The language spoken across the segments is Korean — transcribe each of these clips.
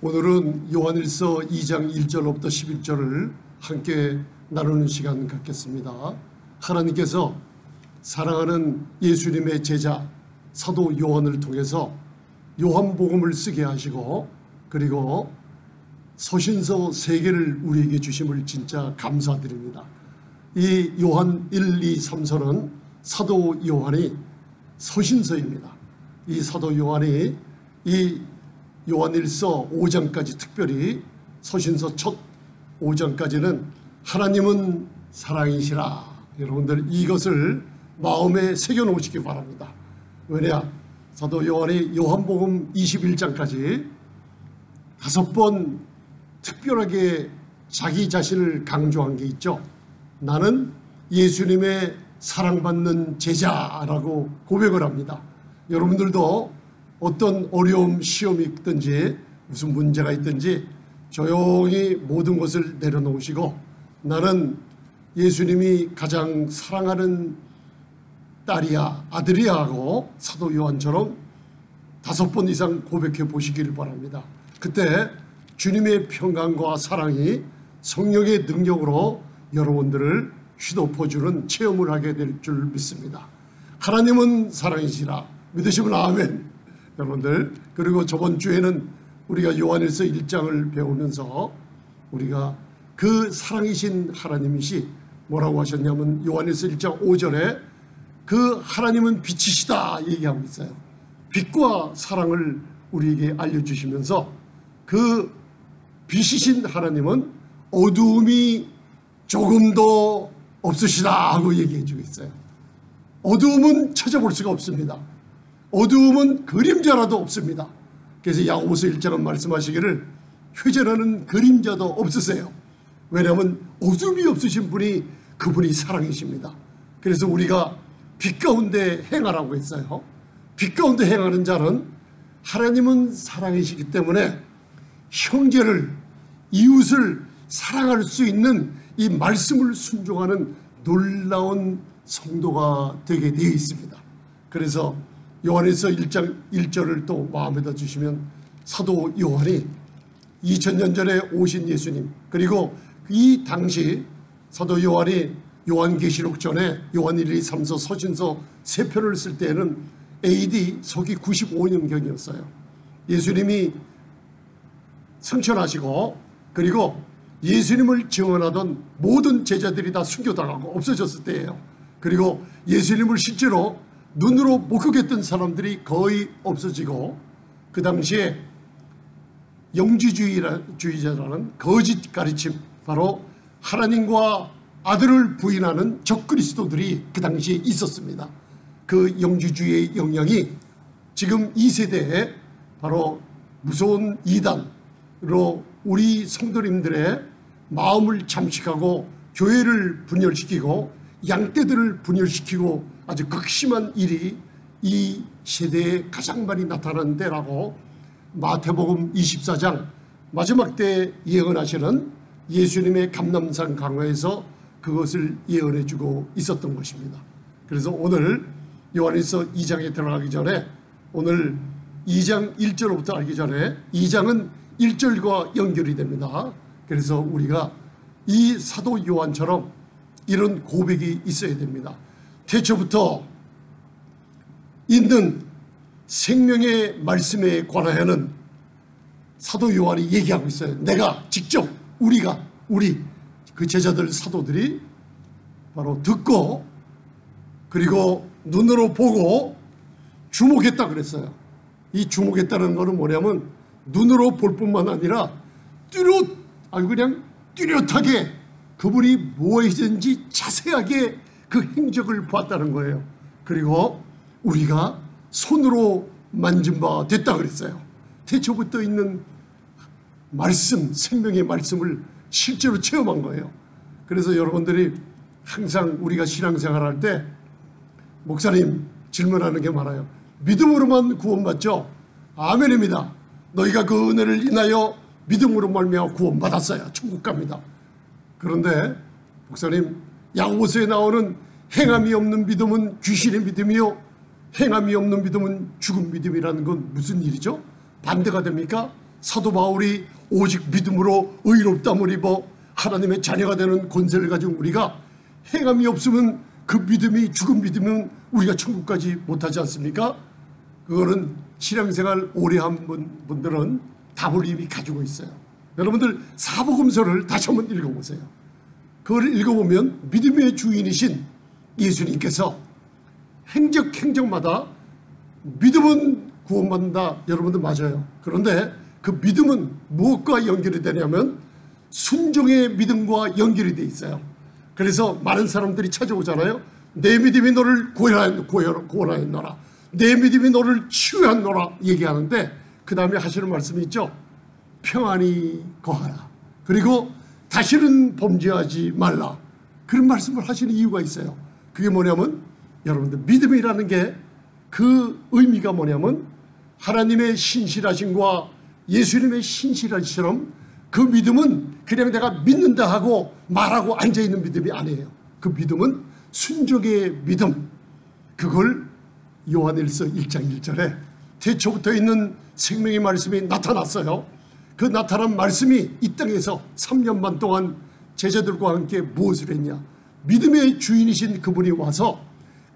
오늘은 요한일서 2장 1절부터 11절을 함께 나누는 시간 갖겠습니다. 하나님께서 사랑하는 예수님의 제자 사도 요한을 통해서 요한복음을 쓰게 하시고 그리고 서신서 3개를 우리에게 주심을 진짜 감사드립니다. 이 요한 1, 2, 3서는 사도 요한이 서신서입니다. 이 사도 요한이 이 요한일서 5장까지 특별히 서신서 첫 5장까지는 하나님은 사랑이시라. 여러분들 이것을 마음에 새겨놓으시기 바랍니다. 왜냐? 사도 요한이 요한복음 21장까지 5번 특별하게 자기 자신을 강조한 게 있죠. 나는 예수님의 사랑받는 제자라고 고백을 합니다. 여러분들도 어떤 어려움, 시험이 있든지 무슨 문제가 있든지 조용히 모든 것을 내려놓으시고 나는 예수님이 가장 사랑하는 딸이야, 아들이야 하고 사도 요한처럼 5번 이상 고백해 보시기를 바랍니다. 그때 주님의 평강과 사랑이 성령의 능력으로 여러분들을 휘덮어주는 체험을 하게 될 줄 믿습니다. 하나님은 사랑이시라. 믿으시면 아멘. 여러분들, 그리고 저번 주에는 우리가 요한일서 1장을 배우면서 우리가 그 사랑이신 하나님이시 뭐라고 하셨냐면 요한일서 1장 5절에 그 하나님은 빛이시다 얘기하고 있어요. 빛과 사랑을 우리에게 알려주시면서 그 빛이신 하나님은 어두움이 조금도 없으시다 하고 얘기해 주고 있어요. 어두움은 찾아볼 수가 없습니다. 어두움은 그림자라도 없습니다. 그래서 야고보서 1장은 말씀하시기를 회전하는 그림자도 없으세요. 왜냐하면 어둠이 없으신 분이 그분이 사랑이십니다. 그래서 우리가 빛 가운데 행하라고 했어요. 빛 가운데 행하는 자는 하나님은 사랑이시기 때문에 형제를, 이웃을 사랑할 수 있는 이 말씀을 순종하는 놀라운 성도가 되게 되어 있습니다. 그래서 요한일서 1장 1절을 또 마음에다 주시면 사도 요한이 2000년 전에 오신 예수님, 그리고 이 당시 사도 요한이 요한계시록 전에 요한 1, 2, 3서 서신서 3편을 쓸 때에는 AD 서기 95년경이었어요. 예수님이 승천하시고 그리고 예수님을 증언하던 모든 제자들이 다 순교당하고 없어졌을 때예요. 그리고 예수님을 실제로 눈으로 목격했던 사람들이 거의 없어지고 그 당시에 영지주의자라는 거짓 가르침, 바로 하나님과 아들을 부인하는 적그리스도들이 그 당시에 있었습니다. 그 영지주의의 영향이 지금 이 세대에 바로 무서운 이단으로 우리 성도님들의 마음을 잠식하고 교회를 분열시키고 양떼들을 분열시키고 아주 극심한 일이 이 세대에 가장 많이 나타나는 때라고 마태복음 24장 마지막 때 예언하시는 예수님의 감람산 강화에서 그것을 예언해 주고 있었던 것입니다. 그래서 오늘 요한일서 2장에 들어가기 전에 오늘 2장 1절부터 알기 전에 2장은 1절과 연결이 됩니다. 그래서 우리가 이 사도 요한처럼 이런 고백이 있어야 됩니다. 태초부터 있는 생명의 말씀에 관하여는 사도 요한이 얘기하고 있어요. 내가 직접 우리 그 제자들 사도들이 바로 듣고 그리고 눈으로 보고 주목했다 그랬어요. 이 주목했다는 것은 뭐냐면 눈으로 볼 뿐만 아니라 그냥 뚜렷하게 그분이 무엇이든지 자세하게 그 행적을 봤다는 거예요. 그리고 우리가 손으로 만진 바 됐다 그랬어요. 태초부터 있는 말씀, 생명의 말씀을 실제로 체험한 거예요. 그래서 여러분들이 항상 우리가 신앙생활 할 때 목사님 질문하는 게 많아요. 믿음으로만 구원받죠? 아멘입니다. 너희가 그 은혜를 인하여 믿음으로 말미암아 구원받았어요. 천국 갑니다. 그런데 목사님, 야고보서에 나오는 행함이 없는 믿음은 귀신의 믿음이요 행함이 없는 믿음은 죽은 믿음이라는 건 무슨 일이죠? 반대가 됩니까? 사도 바울이 오직 믿음으로 의롭다함을 입어 하나님의 자녀가 되는 권세를 가진 우리가 행함이 없으면 그 믿음이 죽은 믿음은 우리가 천국까지 못하지 않습니까? 그거는 신앙생활 오래 한 분들은 답을 이미 가지고 있어요. 여러분들 사복음서를 다시 한번 읽어보세요. 그걸 읽어보면 믿음의 주인이신 예수님께서 행적마다 믿음은 구원받는다. 여러분들 맞아요. 그런데 그 믿음은 무엇과 연결이 되냐면 순종의 믿음과 연결이 돼 있어요. 그래서 많은 사람들이 찾아오잖아요. 내 믿음이 너를 구원하였노라. 내 믿음이 너를 치유하노라 얘기하는데 그 다음에 하시는 말씀이 있죠. 평안히 거하라. 그리고 다시는 범죄하지 말라. 그런 말씀을 하시는 이유가 있어요. 그게 뭐냐면 여러분들 믿음이라는 게 그 의미가 뭐냐면 하나님의 신실하심과 예수님의 신실하심처럼 그 믿음은 그냥 내가 믿는다 하고 말하고 앉아있는 믿음이 아니에요. 그 믿음은 순종의 믿음. 그걸 요한일서 1장 1절에 태초부터 있는 생명의 말씀이 나타났어요. 그 나타난 말씀이 이 땅에서 3년 반 동안 제자들과 함께 무엇을 했냐. 믿음의 주인이신 그분이 와서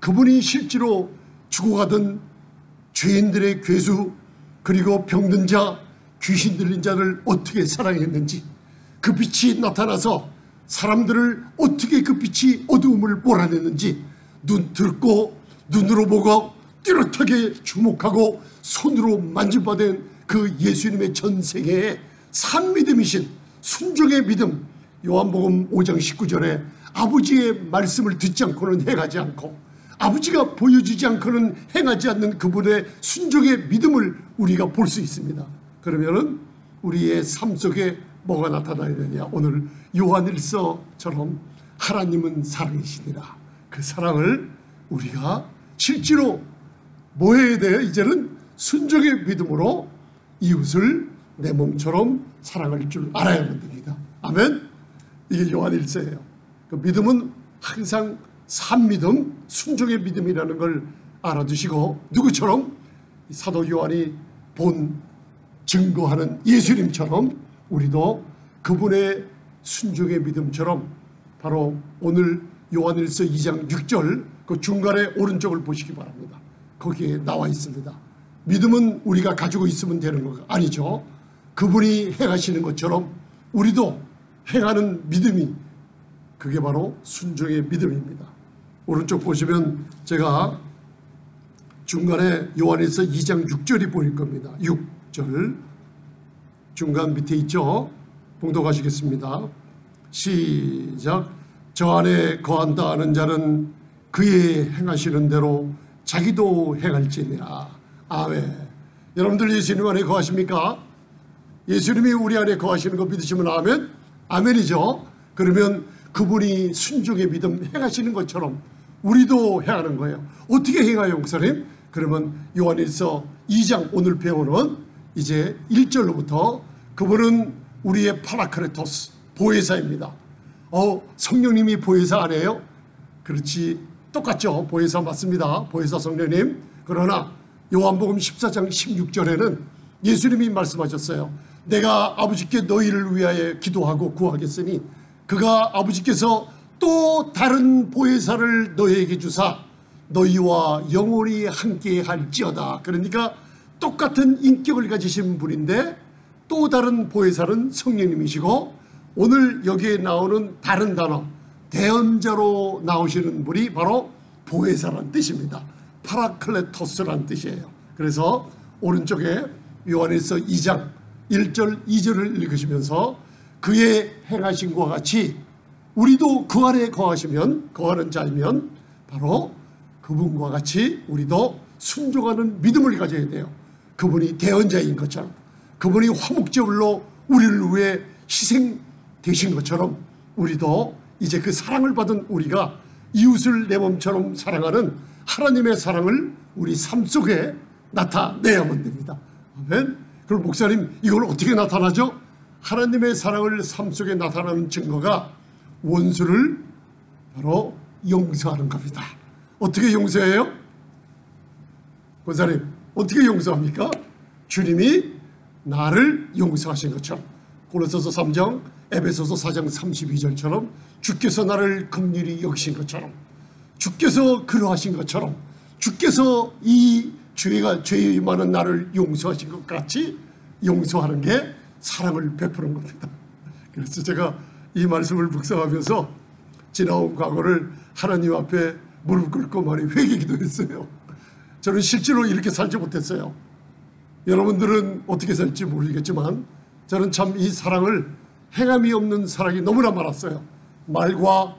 그분이 실제로 죽어가던 죄인들의 괴수 그리고 병든 자 귀신 들린 자를 어떻게 사랑했는지 그 빛이 나타나서 사람들을 어떻게 그 빛이 어두움을 몰아내는지 눈 들고 눈으로 보고 뚜렷하게 주목하고 손으로 만져받은 그 예수님의 전생애의 산믿음이신 순종의 믿음. 요한복음 5장 19절에 아버지의 말씀을 듣지 않고는 행하지 않고 아버지가 보여주지 않고는 행하지 않는 그분의 순종의 믿음을 우리가 볼 수 있습니다. 그러면은 우리의 삶 속에 뭐가 나타나야 되냐. 오늘 요한일서처럼 하나님은 사랑이시니라. 그 사랑을 우리가 실제로 뭐 해야 돼요? 이제는 순종의 믿음으로 이웃을 내 몸처럼 사랑할 줄 알아야만 됩니다. 아멘. 이게 요한일서예요. 그 믿음은 항상 산믿음, 순종의 믿음이라는 걸 알아두시고 누구처럼 사도 요한이 본 증거하는 예수님처럼 우리도 그분의 순종의 믿음처럼 바로 오늘 요한일서 2장 6절 그 중간에 오른쪽을 보시기 바랍니다. 거기에 나와 있습니다. 믿음은 우리가 가지고 있으면 되는 거 아니죠. 그분이 행하시는 것처럼 우리도 행하는 믿음이 그게 바로 순종의 믿음입니다. 오른쪽 보시면 제가 중간에 요한일서 2장 6절이 보일 겁니다. 6절 중간 밑에 있죠. 봉독하시겠습니다. 시작. 저 안에 거한다 하는 자는 그의 행하시는 대로 자기도 행할지니라. 아멘. 여러분들 예수님 안에 거하십니까? 예수님이 우리 안에 거하시는 거 믿으시면 아멘? 아멘이죠. 그러면 그분이 순종의 믿음 행하시는 것처럼 우리도 행하는 거예요. 어떻게 행해요, 목사님? 그러면 요한일서 2장 오늘 배우는 이제 1절로부터 그분은 우리의 파라크레토스 보혜사입니다. 성령님이 보혜사 아니에요? 그렇지, 똑같죠. 보혜사 맞습니다. 보혜사 성령님. 그러나 요한복음 14장 16절에는 예수님이 말씀하셨어요. 내가 아버지께 너희를 위하여 기도하고 구하겠으니 그가 아버지께서 또 다른 보혜사를 너희에게 주사 너희와 영원히 함께 할지어다. 그러니까 똑같은 인격을 가지신 분인데 또 다른 보혜사는 성령님이시고 오늘 여기에 나오는 다른 단어 대언자로 나오시는 분이 바로 보혜사란 뜻입니다. 파라클레토스란 뜻이에요. 그래서 오른쪽에 요한일서 2장 1절 2절을 읽으시면서 그의 행하심과 같이 우리도 그 안에 거하시면 거하는 자이면 바로 그분과 같이 우리도 순종하는 믿음을 가져야 돼요. 그분이 대언자인 것처럼 그분이 화목제물로 우리를 위해 희생되신 것처럼 우리도 이제 그 사랑을 받은 우리가 이웃을 내 몸처럼 사랑하는 하나님의 사랑을 우리 삶 속에 나타내야만 됩니다. 아멘. 그럼 목사님 이걸 어떻게 나타나죠? 하나님의 사랑을 삶 속에 나타나는 증거가 원수를 바로 용서하는 겁니다. 어떻게 용서해요? 권사님 어떻게 용서합니까? 주님이 나를 용서하신 것처럼, 고린도서 3장 에베소서 4장 32절처럼 주께서 나를 긍휼히 여기신 것처럼, 주께서 그러하신 것처럼, 주께서 이 죄의 많은 나를 용서하신 것 같이 용서하는 게 사랑을 베푸는 겁니다. 그래서 제가 이 말씀을 묵상하면서 지나온 과거를 하나님 앞에 무릎 꿇고 많이 회개기도 했어요. 저는 실제로 이렇게 살지 못했어요. 여러분들은 어떻게 살지 모르겠지만 저는 참 이 사랑을 행함이 없는 사랑이 너무나 많았어요. 말과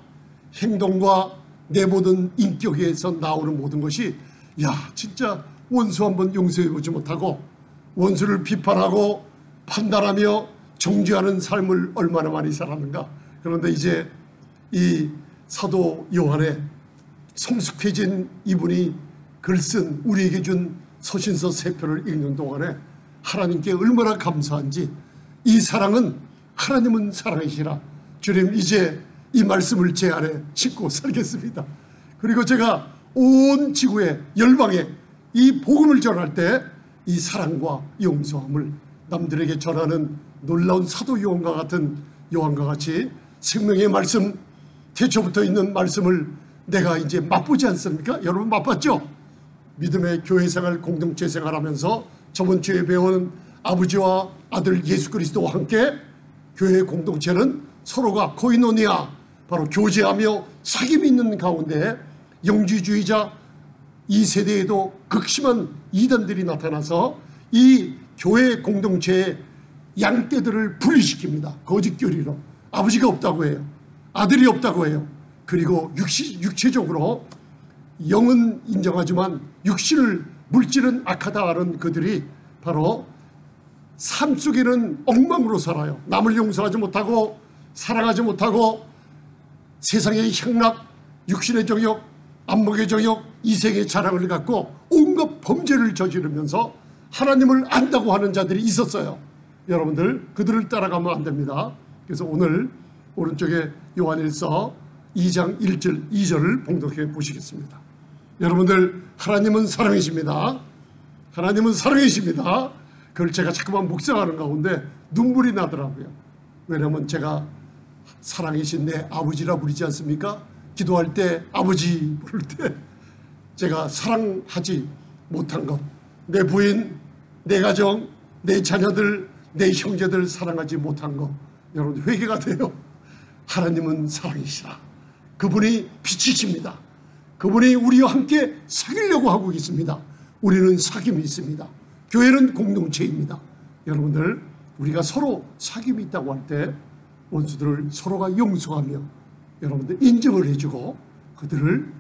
행동과 내 모든 인격에서 나오는 모든 것이, 야, 진짜 원수 한번 용서해보지 못하고 원수를 비판하고 판단하며 정죄하는 삶을 얼마나 많이 살았는가. 그런데 이제 이 사도 요한의 성숙해진 이분이 글쓴 우리에게 준 서신서 3편을 읽는 동안에 하나님께 얼마나 감사한지, 이 사랑은 하나님은 사랑이시라, 주님 이제 이 말씀을 제 안에 싣고 살겠습니다. 그리고 제가 온 지구에, 열방에 이 복음을 전할 때 이 사랑과 용서함을 남들에게 전하는 놀라운 사도 요한과 같이 생명의 말씀, 태초부터 있는 말씀을 내가 이제 맛보지 않습니까? 여러분 맛봤죠? 믿음의 교회생활, 공동체 생활하면서 저번 주에 배운 아버지와 아들 예수 그리스도와 함께 교회 공동체는 서로가 코이노니아, 바로 교제하며 사귐이 있는 가운데 영지주의자 이 세대에도 극심한 이단들이 나타나서 이 교회 공동체의 양떼들을 분리시킵니다. 거짓교리로. 아버지가 없다고 해요. 아들이 없다고 해요. 그리고 육체적으로 영은 인정하지만 육신을, 물질은 악하다 하는 그들이 바로 삶 속에는 엉망으로 살아요. 남을 용서하지 못하고 사랑하지 못하고 세상의 향락, 육신의 정욕, 안목의 정욕, 이생의 자랑을 갖고 온갖 범죄를 저지르면서 하나님을 안다고 하는 자들이 있었어요. 여러분들 그들을 따라가면 안 됩니다. 그래서 오늘 오른쪽에 요한일서 2장 1절 2절을 봉독해 보시겠습니다. 여러분들 하나님은 사랑이십니다. 하나님은 사랑이십니다. 그걸 제가 자꾸만 묵상하는 가운데 눈물이 나더라고요. 왜냐하면 제가 사랑이신 내 아버지라 부르지 않습니까? 기도할 때 아버지 부를 때 제가 사랑하지 못한 것, 내 부인, 내 가정, 내 자녀들, 내 형제들 사랑하지 못한 것, 여러분 회개가 돼요. 하나님은 사랑이시라. 그분이 빛이십니다. 그분이 우리와 함께 사귀려고 하고 있습니다. 우리는 사귐이 있습니다. 교회는 공동체입니다. 여러분들 우리가 서로 사귐이 있다고 할 때 원수들을 서로가 용서하며 여러분들 인정을 해주고 그들을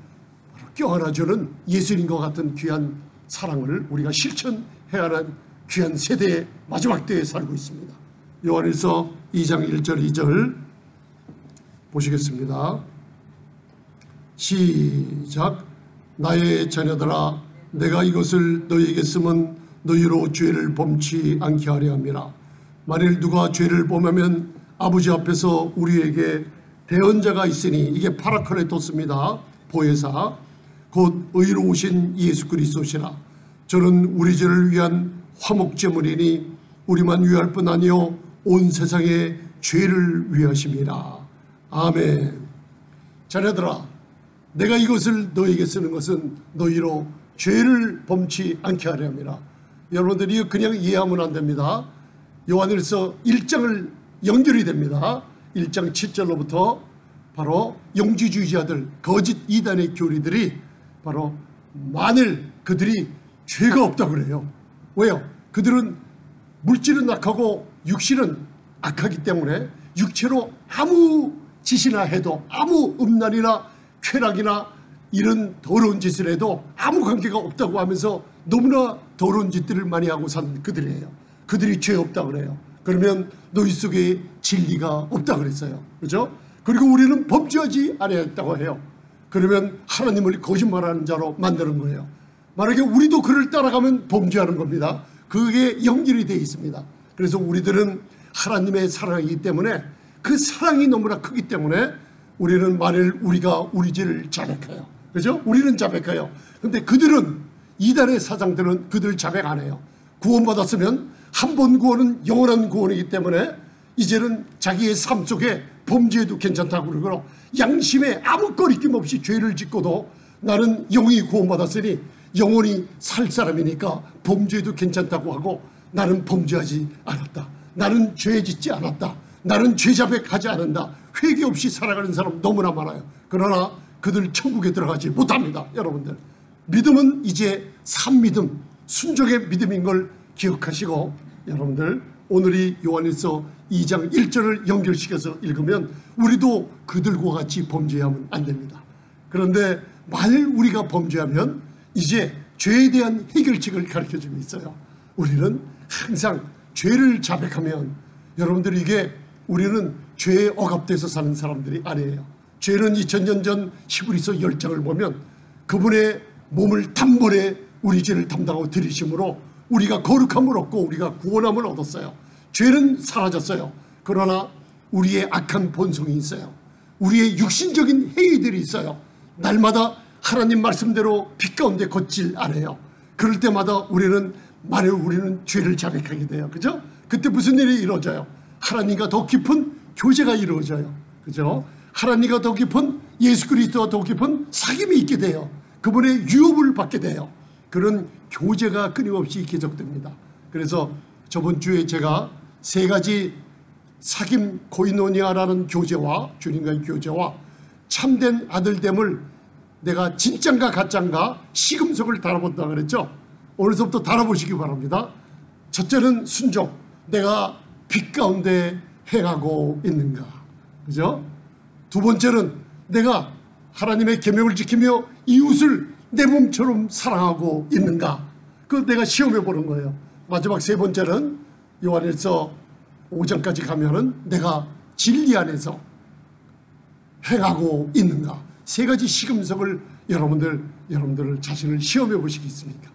바로 껴안아주는 예수님과 같은 귀한 사랑을 우리가 실천해야 하는 귀한 세대의 마지막 때에 살고 있습니다. 요한일서 2장 1절 2절 보시겠습니다. 시작. 나의 자녀들아, 내가 이것을 너희에게 쓰면 너희로 죄를 범치 않게 하려 함이라. 만일 누가 죄를 범하면 아버지 앞에서 우리에게 대언자가 있으니, 이게 파라클레토스입니다. 보혜사, 곧 의로우신 예수 그리스도시라. 저는 우리 죄를 위한 화목제물이니 우리만 위할 뿐 아니요 온 세상의 죄를 위하심이라. 아멘. 자녀들아, 내가 이것을 너희에게 쓰는 것은 너희로 죄를 범치 않게 하려 함이라. 여러분들이 이거 그냥 이해하면 안 됩니다. 요한일서 1장을 연결이 됩니다. 1장 7절로부터 바로 영지주의자들, 거짓 이단의 교리들이 바로 만일 그들이 죄가 없다고 그래요. 왜요? 그들은 물질은 악하고 육신은 악하기 때문에 육체로 아무 짓이나 해도, 아무 음란이나 쾌락이나 이런 더러운 짓을 해도 아무 관계가 없다고 하면서 너무나 더러운 짓들을 많이 하고 산 그들이에요. 그들이 죄 없다고 그래요. 그러면 너희 속에 진리가 없다고 그랬어요. 그렇죠? 그리고 우리는 범죄하지 아니했다고 해요. 그러면 하나님을 거짓말하는 자로 만드는 거예요. 만약에 우리도 그를 따라가면 범죄하는 겁니다. 그게 연결이 되어 있습니다. 그래서 우리들은 하나님의 사랑이기 때문에, 그 사랑이 너무나 크기 때문에 우리는 만일 우리가 우리 죄를 자백해요. 그죠? 우리는 자백해요. 근데 그들은, 이단의 사장들은 그들 자백 안 해요. 구원받았으면 한 번 구원은 영원한 구원이기 때문에 이제는 자기의 삶 속에 범죄해도 괜찮다고 그러고 양심에 아무 거리낌 없이 죄를 짓고도 나는 영원히 구원받았으니 영원히 살 사람이니까 범죄해도 괜찮다고 하고 나는 범죄하지 않았다. 나는 죄 짓지 않았다. 나는 죄 자백하지 않는다. 회개 없이 살아가는 사람 너무나 많아요. 그러나 그들 천국에 들어가지 못합니다. 여러분들 믿음은 이제 산믿음, 순종의 믿음인 걸 기억하시고 여러분들 오늘이 요한일서 2장 1절을 연결시켜서 읽으면 우리도 그들과 같이 범죄하면 안 됩니다. 그런데 만일 우리가 범죄하면 이제 죄에 대한 해결책을 가르쳐주고 있어요. 우리는 항상 죄를 자백하면 여러분들 이게 우리는 죄에 억압돼서 사는 사람들이 아니에요. 죄는 2000년 전 히브리서 10장을 보면 그분의 몸을 단번에 우리 죄를 담당하고 들이심으로 우리가 거룩함을 얻고 우리가 구원함을 얻었어요. 죄는 사라졌어요. 그러나 우리의 악한 본성이 있어요. 우리의 육신적인 행위들이 있어요. 날마다 하나님 말씀대로 빛 가운데 걷질 않아요. 그럴 때마다 우리는 죄를 자백하게 돼요. 그죠? 그때 무슨 일이 이루어져요? 하나님과 더 깊은 교제가 이루어져요. 그죠? 하나님과 더 깊은 예수 그리스도와 더 깊은 사귐이 있게 돼요. 그분의 유업을 받게 돼요. 그런 교제가 끊임없이 계속됩니다. 그래서 저번 주에 제가 3가지 사귐 코이노니아라는 교제와 주님과의 교제와 참된 아들됨을 내가 진짠가 가짠가 시금석을 달아본다 그랬죠. 오늘서부터 달아보시기 바랍니다. 첫째는 순종. 내가 빛 가운데 행하고 있는가. 그죠? 두 번째는 내가 하나님의 계명을 지키며 이웃을 내 몸처럼 사랑하고 있는가. 그거 내가 시험해 보는 거예요. 마지막 3번째는 요한일서 5장까지 가면은 내가 진리 안에서 행하고 있는가. 3가지 시금석을 여러분들 자신을 시험해 보시겠습니까?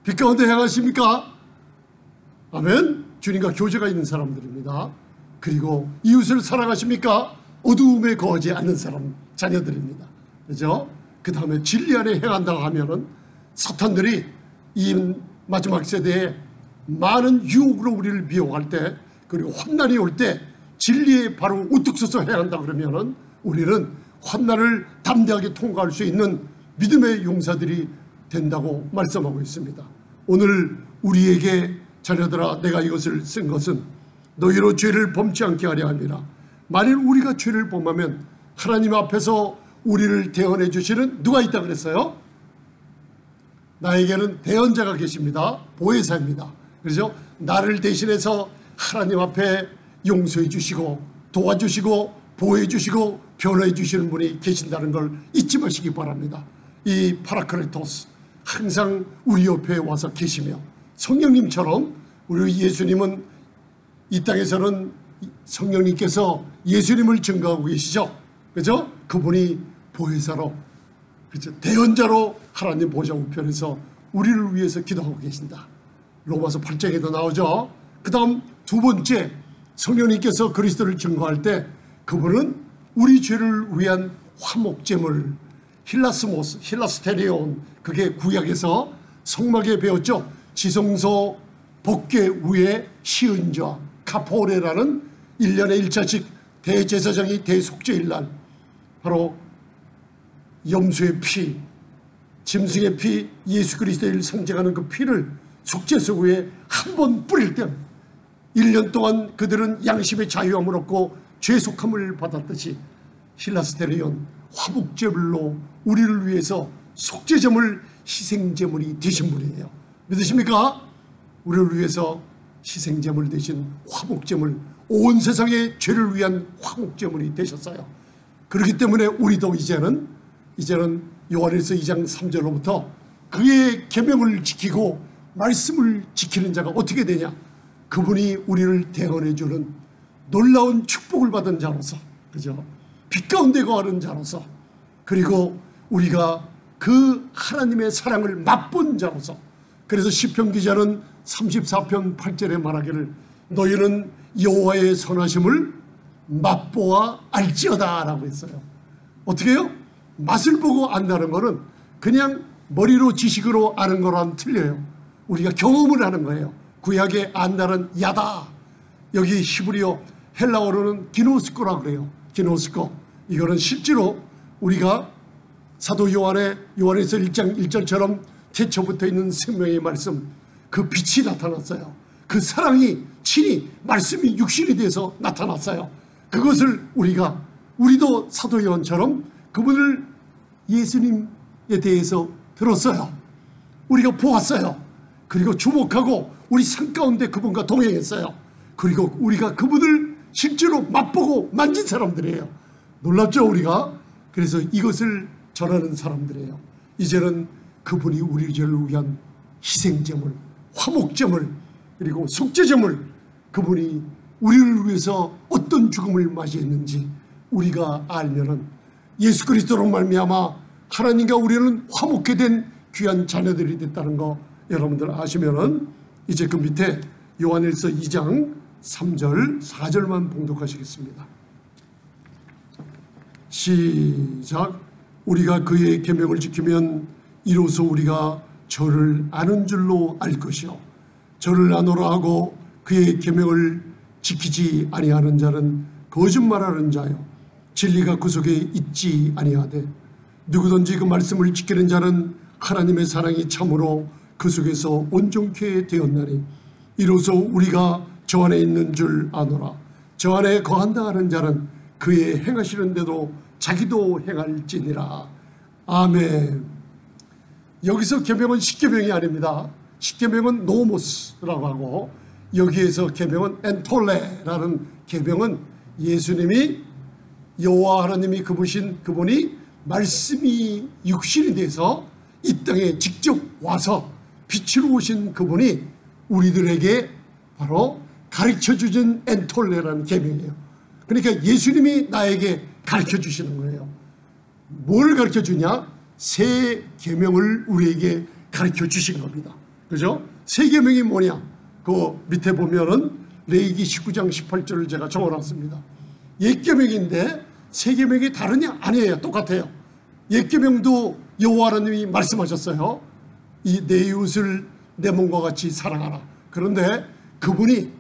빛 가운데 행하십니까? 아멘. 주님과 교제가 있는 사람들입니다. 그리고 이웃을 사랑하십니까? 어두움에 거하지 않는 사람 자녀들입니다. 그죠? 그 다음에 진리 안에 행한다고 하면은 사탄들이 이 마지막 세대에 많은 유혹으로 우리를 미혹할 때 그리고 환난이 올 때 진리에 바로 우뚝 서서 행한다 그러면은 우리는 환난을 담대하게 통과할 수 있는 믿음의 용사들이 된다고 말씀하고 있습니다. 오늘 우리에게 자녀들아 내가 이것을 쓴 것은 너희로 죄를 범치 않게 하려 함이라. 만일 우리가 죄를 범하면 하나님 앞에서 우리를 대언해 주시는 누가 있다 그랬어요? 나에게는 대언자가 계십니다. 보혜사입니다. 그래서 나를 대신해서 하나님 앞에 용서해 주시고 도와주시고 보호해 주시고 변호해 주시는 분이 계신다는 걸 잊지 마시기 바랍니다. 이 파라크레토스 항상 우리 옆에 와서 계시며 성령님처럼 우리 예수님은 이 땅에서는 성령님께서 예수님을 증거하고 계시죠. 그죠? 그분이 보혜사로 그죠? 대언자로 하나님 보좌 우편에서 우리를 위해서 기도하고 계신다. 로마서 8장에도 나오죠. 그 다음 2번째 성령님께서 그리스도를 증거할 때 그분은 우리 죄를 위한 화목제물 힐라스모스, 힐라스테리온 그게 구약에서 성막에 배웠죠. 지성소 복궤 위에 시은좌 카포레라는 1년에 1차씩 대제사장이 대속죄일 날 바로 염소의 피, 짐승의 피, 예수 그리스도를 상징하는 그 피를 속죄소 위에 한 번 뿌릴 때 1년 동안 그들은 양심의 자유함을 얻고 죄속함을 받았듯이 힐라스테리온 화목제물로 우리를 위해서 속죄제물 희생제물이 되신 분이에요. 믿으십니까? 우리를 위해서 희생제물 되신 화목제물 온 세상의 죄를 위한 화목제물이 되셨어요. 그렇기 때문에 우리도 이제는 요한일서 2장 3절로부터 그의 계명을 지키고 말씀을 지키는 자가 어떻게 되냐? 그분이 우리를 대언해 주는 놀라운 축복을 받은 자로서 그죠? 빛 가운데 거하는 자로서 그리고 우리가 그 하나님의 사랑을 맛본 자로서 그래서 시편 기자는 34편 8절에 말하기를 너희는 여호와의 선하심을 맛보아 알지어다 라고 했어요. 어떻게 해요? 맛을 보고 안다는 거는 그냥 머리로 지식으로 아는 거랑 틀려요. 우리가 경험을 하는 거예요. 구약의 안달은 야다. 여기 히브리어 헬라어로는 기노스코라 그래요. 기노스코. 이거는 실제로 우리가 사도 요한에서 1장 1절처럼 태초부터 있는 생명의 말씀, 그 빛이 나타났어요. 그 사랑이 친히 말씀이 육신이 돼서 나타났어요. 그것을 우리도 사도 요한처럼 그분을 예수님에 대해서 들었어요. 우리가 보았어요. 그리고 주목하고 우리 삶 가운데 그분과 동행했어요. 그리고 우리가 그분을 실제로 맛보고 만진 사람들이에요. 놀랍죠, 우리가? 그래서 이것을 전하는 사람들이에요. 이제는 그분이 우리를 위한 희생제물, 화목제물, 그리고 속죄제물, 그분이 우리를 위해서 어떤 죽음을 맞이했는지 우리가 알면은 예수 그리스도로 말미암아 하나님과 우리는 화목게 된 귀한 자녀들이 됐다는 거 여러분들 아시면은 이제 그 밑에 요한일서 2장 3절 4절만 봉독하시겠습니다. 시작. 우리가 그의 계명을 지키면 이로써 우리가 저를 아는 줄로 알 것이요 저를 아노라 하고 그의 계명을 지키지 아니하는 자는 거짓말하는 자요 진리가 그 속에 있지 아니하되 누구든지 그 말씀을 지키는 자는 하나님의 사랑이 참으로 그 속에서 온전케 되었나니 이로써 우리가 저 안에 있는 줄 아노라. 저 안에 거한다 하는 자는 그의 행하시는 대로 자기도 행할지니라. 아멘. 여기서 계명은 십계명이 아닙니다. 십계명은 노모스라고 하고 여기에서 계명은 엔톨레라는 계명은 예수님이 여호와 하나님이 그분이 말씀이 육신이 돼서 이 땅에 직접 와서 빛으로 오신 그분이 우리들에게 바로 가르쳐주신 엔톨레라는 계명이에요. 그러니까 예수님이 나에게 가르쳐주시는 거예요. 뭘 가르쳐주냐? 새 계명을 우리에게 가르쳐주신 겁니다. 그죠? 새 계명이 뭐냐? 그 밑에 보면은 레위기 19장 18절을 제가 적어놨습니다. 옛 계명인데 새 계명이 다르냐? 아니에요. 똑같아요. 옛 계명도 여호와 하나님이 말씀하셨어요. 이 내 이웃을 내 몸과 같이 사랑하라. 그런데 그분이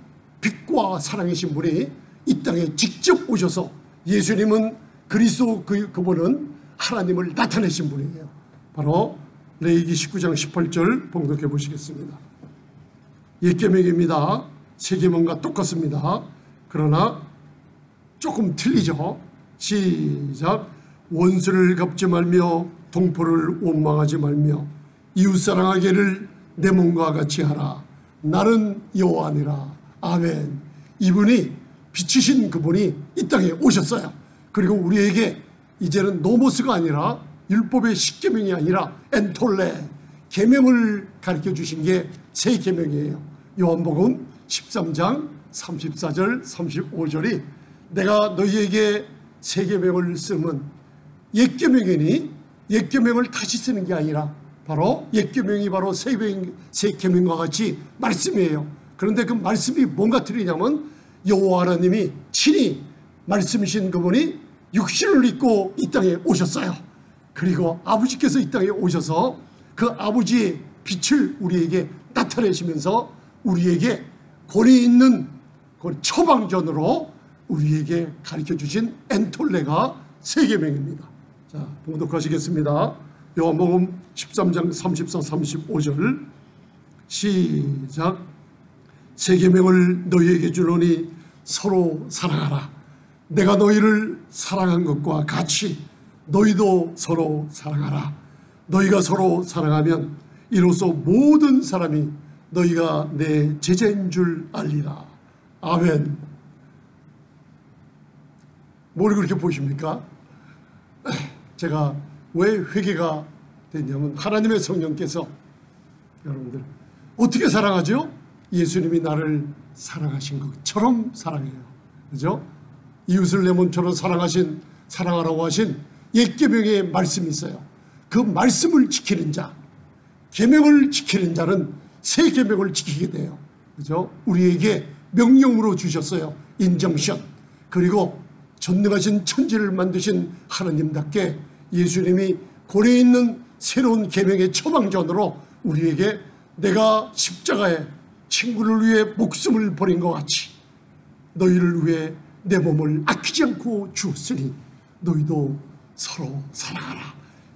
빛과 사랑이신 분이 이 땅에 직접 오셔서 예수님은 그리스도 그분은 하나님을 나타내신 분이에요. 바로 레위기 19장 18절 봉독해 보시겠습니다. 옛 계명입니다. 새 계명과 똑같습니다. 그러나 조금 틀리죠. 시작. 원수를 갚지 말며 동포를 원망하지 말며 이웃사랑하기를 내 몸과 같이 하라. 나는 여호와니라. 아멘. 이분이 빛이신 그분이 이 땅에 오셨어요. 그리고 우리에게 이제는 노모스가 아니라 율법의 십계명이 아니라 엔톨레 계명을 가르쳐 주신 게 새 계명이에요. 요한복음 13장 34절 35절이 내가 너희에게 새 계명을 쓰면 옛 계명이니 옛 계명을 다시 쓰는 게 아니라 바로 옛 계명이 바로 새 계명과 같이 말씀이에요. 그런데 그 말씀이 뭔가 틀리냐면 여호와 하나님이 친히 말씀이신 그분이 육신을 입고 이 땅에 오셨어요. 그리고 아버지께서 이 땅에 오셔서 그 아버지의 빛을 우리에게 나타내시면서 우리에게 권위 있는 처방전으로 우리에게 가르쳐주신 엔톨레가 새 계명입니다. 자, 봉독하시겠습니다. 요한복음 13장 34, 35절 시작. 새 계명을 너희에게 주노니 서로 사랑하라. 내가 너희를 사랑한 것과 같이 너희도 서로 사랑하라. 너희가 서로 사랑하면 이로써 모든 사람이 너희가 내 제자인 줄 알리라. 아멘. 뭘 그렇게 보십니까? 제가 왜 회개가 됐냐면 하나님의 성령께서 여러분들 어떻게 사랑하죠? 예수님이 나를 사랑하신 것처럼 사랑해요. 그죠? 이웃을 내 몸처럼 사랑하라고 하신 옛 계명의 말씀이 있어요. 그 말씀을 지키는 자, 계명을 지키는 자는 새 계명을 지키게 돼요. 그죠? 우리에게 명령으로 주셨어요. 인정션. 그리고 전능하신 천지를 만드신 하나님답게 예수님이 고려에 있는 새로운 계명의 처방전으로 우리에게 내가 십자가에 친구를 위해 목숨을 버린 것 같이 너희를 위해 내 몸을 아끼지 않고 주었으니 너희도 서로 사랑하라.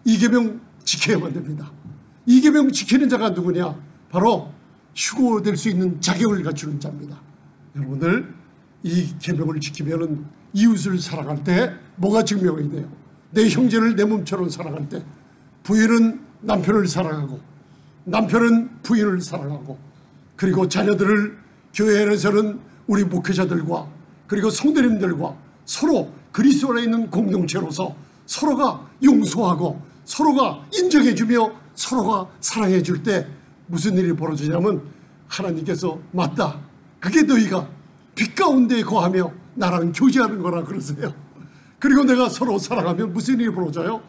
이 계명 지켜야만 됩니다. 이 계명 지키는 자가 누구냐? 바로 휴고될 수 있는 자격을 갖추는 자입니다. 여러분들, 이 계명을 지키면은 이웃을 사랑할 때 뭐가 증명이 돼요? 내 형제를 내 몸처럼 사랑할 때 부인은 남편을 사랑하고 남편은 부인을 사랑하고, 그리고 자녀들을 교회 안에서는 우리 목회자들과 그리고 성도님들과 서로 그리스도 안에 있는 공동체로서 서로가 용서하고 서로가 인정해주며 서로가 사랑해줄 때 무슨 일이 벌어지냐면, 하나님께서 맞다, 그게 너희가 빛 가운데 거하며 나랑 교제하는 거라 그러세요. 그리고 내가 서로 사랑하면 무슨 일이 벌어져요?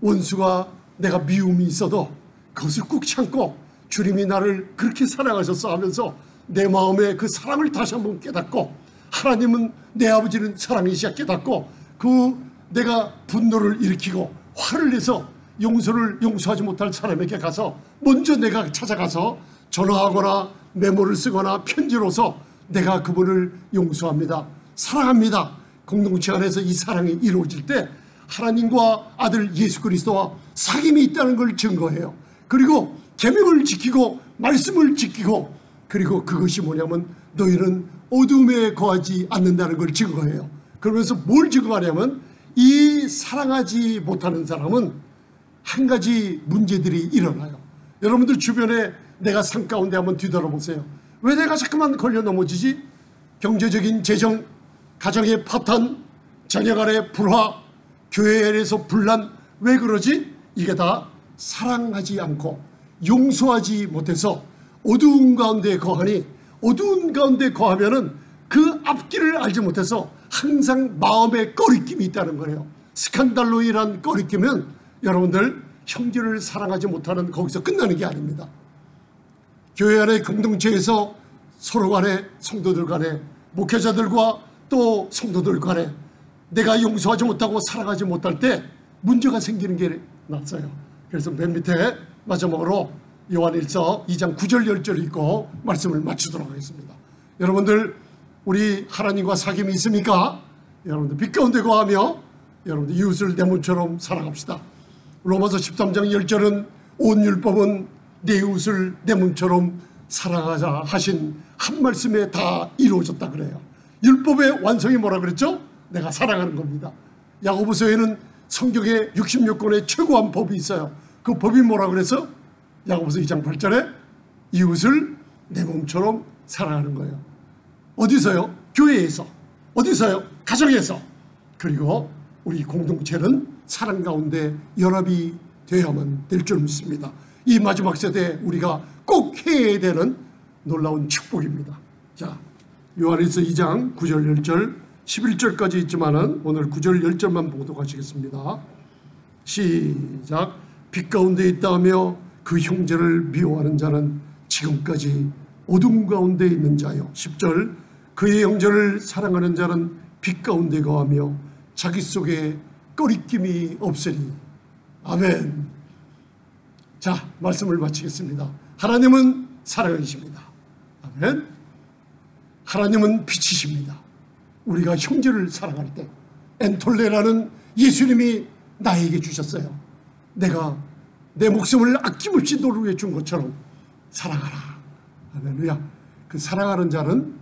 원수가 내가 미움이 있어도 그것을 꾹 참고 주님이 나를 그렇게 사랑하셨어 하면서 내 마음에 그 사랑을 다시 한번 깨닫고, 하나님은 내 아버지는 사랑이시야 깨닫고, 그 내가 분노를 일으키고 화를 내서 용서하지 못할 사람에게 가서 먼저 내가 찾아가서 전화하거나 메모를 쓰거나 편지로서 내가 그분을 용서합니다, 사랑합니다. 공동체 안에서 이 사랑이 이루어질 때 하나님과 아들 예수 그리스도와 사귐이 있다는 걸 증거해요. 그리고 계명을 지키고 말씀을 지키고, 그리고 그것이 뭐냐면 너희는 어둠에 거하지 않는다는 걸 증거해요. 그러면서 뭘 증거하냐면, 이 사랑하지 못하는 사람은 한 가지 문제들이 일어나요. 여러분들 주변에 내가 삶 가운데 한번 뒤돌아보세요. 왜 내가 자꾸만 걸려 넘어지지? 경제적인 재정, 가정의 파탄, 자녀 간의 불화, 교회 안에서 분란, 왜 그러지? 이게 다 사랑하지 않고 용서하지 못해서 어두운 가운데 거하니, 어두운 가운데 거하면은 그 앞길을 알지 못해서 항상 마음에 꺼리낌이 있다는 거예요. 스칸달로 인한 꺼리낌은 여러분들 형제를 사랑하지 못하는 거기서 끝나는 게 아닙니다. 교회 안의 공동체에서 서로 간에, 성도들 간에, 목회자들과 또 성도들 간에 내가 용서하지 못하고 사랑하지 못할 때 문제가 생기는 게 났어요. 그래서 맨 밑에 마지막으로 요한일서 2장 9절 10절 읽고 말씀을 마치도록 하겠습니다. 여러분들, 우리 하나님과 사귐이 있습니까? 여러분들 빛 가운데 거하며 여러분들 이웃을 내 몸처럼 사랑합시다. 로마서 13장 10절은 온 율법은 내 이웃을 내 몸처럼 사랑하자 하신 한 말씀에 다 이루어졌다 그래요. 율법의 완성이 뭐라 그랬죠? 내가 사랑하는 겁니다. 야고보서에는 성경에 66권의 최고한 법이 있어요. 그 법이 뭐라 그래서? 야고보서 2장 8절에 이웃을 내 몸처럼 사랑하는 거예요. 어디서요? 교회에서. 어디서요? 가정에서. 그리고 우리 공동체는 사랑 가운데 연합이 되어야만 될 줄 믿습니다. 이 마지막 세대에 우리가 꼭 해야 되는 놀라운 축복입니다. 자, 요한일서 2장 9절 10절 11절까지 있지만은 오늘 9절 10절만 보도록 하시겠습니다. 시작. 빛 가운데 있다며 그 형제를 미워하는 자는 지금까지 어둠 가운데 있는 자요. 10절. 그의 형제를 사랑하는 자는 빛 가운데 거하며 자기 속에 꺼리낌이 없으니. 아멘. 자, 말씀을 마치겠습니다. 하나님은 사랑이십니다. 아멘. 하나님은 빛이십니다. 우리가 형제를 사랑할 때 엔톨레라는 예수님이 나에게 주셨어요. 내가 내 목숨을 아낌없이 너를 위해 준 것처럼 사랑하라. 할렐루야. 그 사랑하는 자는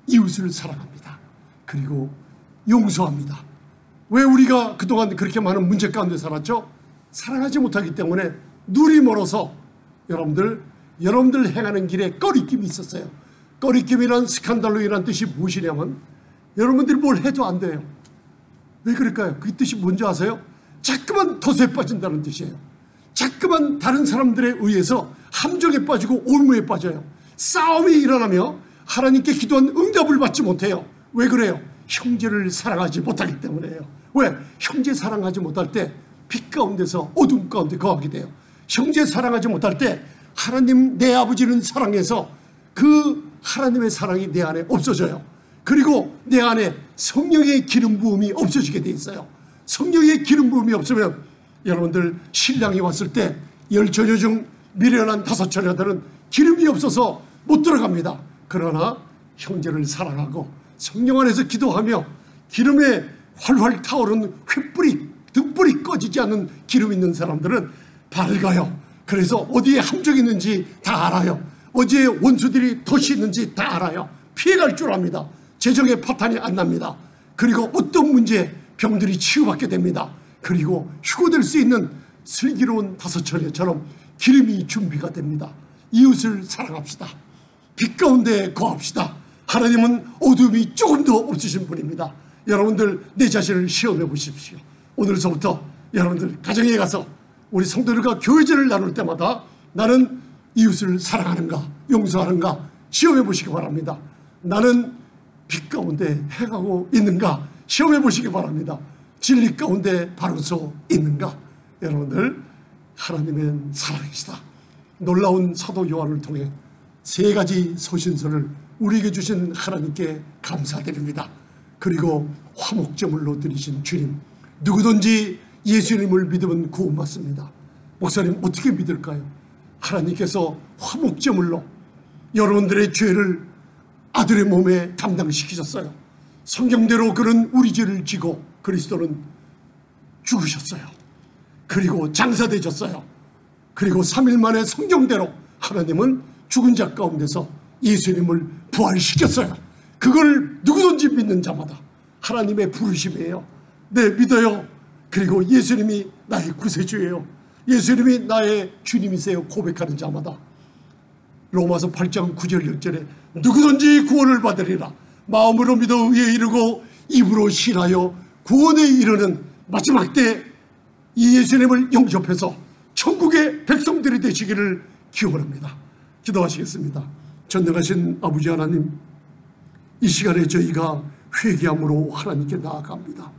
이웃을 사랑합니다. 그리고 용서합니다. 왜 우리가 그동안 그렇게 많은 문제 가운데 살았죠? 사랑하지 못하기 때문에 눈이 멀어서 여러분들 행하는 길에 꺼리낌이 있었어요. 꺼리낌이란 스칸달로 인한 뜻이 무엇이냐면 여러분들이 뭘 해도 안 돼요. 왜 그럴까요? 그 뜻이 뭔지 아세요? 자꾸만 덫에 빠진다는 뜻이에요. 자꾸만 다른 사람들에 의해서 함정에 빠지고 올무에 빠져요. 싸움이 일어나며 하나님께 기도한 응답을 받지 못해요. 왜 그래요? 형제를 사랑하지 못하기 때문에요. 왜? 형제 사랑하지 못할 때 빛 가운데서 어둠 가운데 거하게 돼요. 형제 사랑하지 못할 때 하나님 내 아버지는 사랑해서 그 하나님의 사랑이 내 안에 없어져요. 그리고 내 안에 성령의 기름 부음이 없어지게 돼 있어요. 성령의 기름 부음이 없으면 여러분들 신랑이 왔을 때 10처녀 중 미련한 5처녀들은 기름이 없어서 못 들어갑니다. 그러나 형제를 사랑하고 성령 안에서 기도하며 기름에 활활 타오르는 횃불이 등불이 꺼지지 않는 기름 있는 사람들은 밝아요. 그래서 어디에 함정이 있는지 다 알아요. 어디에 원수들이 덫이 있는지 다 알아요. 피해갈 줄 압니다. 재정의 파탄이 안 납니다. 그리고 어떤 문제에 병들이 치유받게 됩니다. 그리고 휴고될 수 있는 슬기로운 다섯처녀처럼 기름이 준비가 됩니다. 이웃을 사랑합시다. 빛 가운데 거합시다. 하나님은 어둠이 조금도 없으신 분입니다. 여러분들 내 자신을 시험해 보십시오. 오늘서부터 여러분들 가정에 가서 우리 성도들과 교회제를 나눌 때마다 나는 이웃을 사랑하는가 용서하는가 시험해 보시기 바랍니다. 나는 빛 가운데 행하고 있는가 시험해 보시기 바랍니다. 진리 가운데 바로서 있는가. 여러분들 하나님의 사랑이시다. 놀라운 사도 요한을 통해 세 가지 서신서를 우리에게 주신 하나님께 감사드립니다. 그리고 화목제물로 드리신 주님, 누구든지 예수님을 믿으면 구원받습니다. 목사님 어떻게 믿을까요? 하나님께서 화목제물로 여러분들의 죄를 아들의 몸에 담당시키셨어요. 성경대로 그는 우리 죄를 지고 그리스도는 죽으셨어요. 그리고 장사되셨어요. 그리고 3일 만에 성경대로 하나님은 죽은 자 가운데서 예수님을 부활시켰어요. 그걸 누구든지 믿는 자마다 하나님의 부르심이에요. 네, 믿어요. 그리고 예수님이 나의 구세주예요. 예수님이 나의 주님이세요. 고백하는 자마다 로마서 8장 9절 10절에 누구든지 구원을 받으리라. 마음으로 믿어 의에 이르고 입으로 신하여 구원에 이르는 마지막 때 이 예수님을 영접해서 천국의 백성들이 되시기를 기원합니다. 기도하시겠습니다. 전능하신 아버지 하나님, 이 시간에 저희가 회개함으로 하나님께 나아갑니다.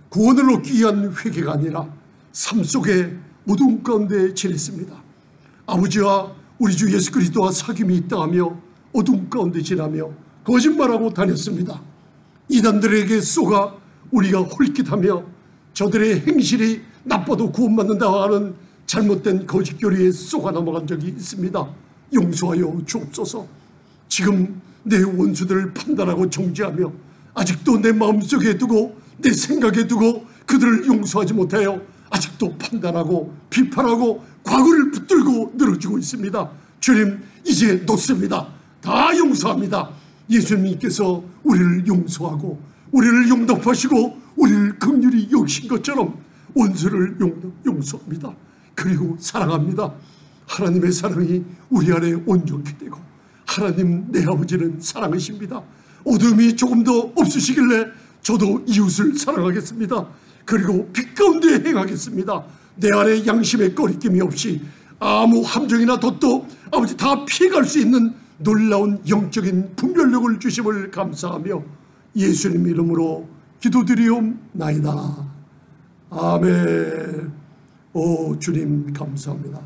구원을 얻기 위한 회개가 아니라 삶 속에 어두움 가운데 지냈습니다. 아버지와 우리 주 예수 그리스도와 사귐이 있다 하며 어두움 가운데 지나며 거짓말하고 다녔습니다. 이단들에게 쏘가 우리가 홀깃하며 저들의 행실이 나빠도 구원받는다 하는 잘못된 거짓교리에 쏘가 넘어간 적이 있습니다. 용서하여 주옵소서. 지금 내 원수들을 판단하고 정죄하며 아직도 내 마음속에 두고 내 생각에 두고 그들을 용서하지 못하여 아직도 판단하고 비판하고 과거를 붙들고 늘어지고 있습니다. 주님, 이제 놓습니다. 다 용서합니다. 예수님께서 우리를 용서하고 우리를 용납하시고 우리를 긍휼히 여기신 것처럼 원수를 용서합니다. 그리고 사랑합니다. 하나님의 사랑이 우리 안에 온전케 되고 하나님 내 아버지는 사랑하십니다. 어둠이 조금 더 없으시길래 저도 이웃을 사랑하겠습니다. 그리고 빛 가운데 행하겠습니다. 내 안에 양심의 꺼리낌이 없이 아무 함정이나 덫도 아버지 다 피해갈 수 있는 놀라운 영적인 분별력을 주심을 감사하며 예수님 이름으로 기도드리옵나이다. 아멘. 오 주님 감사합니다.